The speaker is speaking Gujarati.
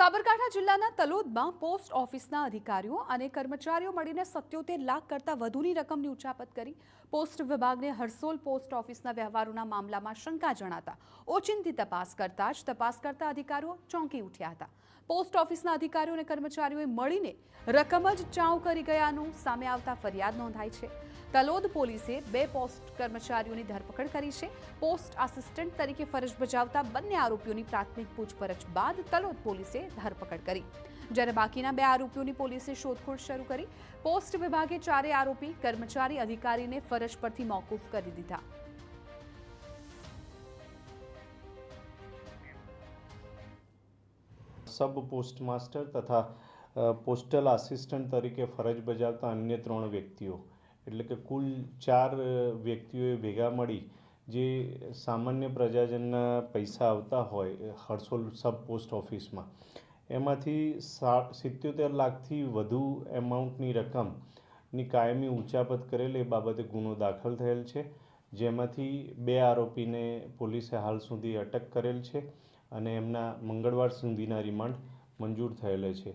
સાબરકાંઠા જિલ્લાના તલોદમાં પોસ્ટ ઓફિસના અધિકારીઓ અને કર્મચારીઓ મળીને 77 લાખ કરતાં વધુની રકમની ઉચાપત કરી। પોસ્ટ વિભાગને હરસોલ પોસ્ટ ઓફિસના વ્યવહારોના મામલામાં શંકા જણાતા ઓચિંતી તપાસ કરતા જ તપાસ કરતા અધિકારીઓ ચોંકી ઉઠ્યા હતા। પોસ્ટ ઓફિસના અધિકારીઓ અને કર્મચારીઓએ મળીને રકમ જ ચાઉ કરી ગયાનું સામે આવતા ફરિયાદ નોંધાઈ છે। તલોદ પોલીસે 2 પોસ્ટ કર્મચારીઓની ધરપકડ કરી છે। પોસ્ટ આસિસ્ટન્ટ તરીકે ફરજ બજાવતા બંને આરોપીઓની પ્રાથમિક પૂછપરછ બાદ તલોદ પોલીસે ધરપકડ કરી, જ્યારે બાકીના 2 આરોપીઓની પોલીસે શોધખોળ શરૂ કરી। પોસ્ટ વિભાગે 4 આરોપી કર્મચારી અધિકારીને ફરજ પરથી મોકૂફ કરી દીધા। सब पोस्ट मास्टर तथा पोस्टल आसिस्टન્ટ तरीके फरज बजावता अन्य 3 व्यक्तिओ એટલે કે કુલ 4 વ્યક્તિઓએ ભેગા મળી જે સામાન્ય પ્રજાજનના પૈસા આવતા હોય હરસોલ સબ પોસ્ટ ઓફિસમાં એમાંથી 77 લાખથી વધુ એમાઉન્ટની રકમની કાયમી ઉચાપત કરેલ એ બાબતે ગુનો દાખલ થયેલ છે, જેમાંથી 2 આરોપીને પોલીસે હાલ સુધી અટક કરેલ છે અને એમના મંગળવાર સુધીના રિમાન્ડ મંજૂર થયેલ છે।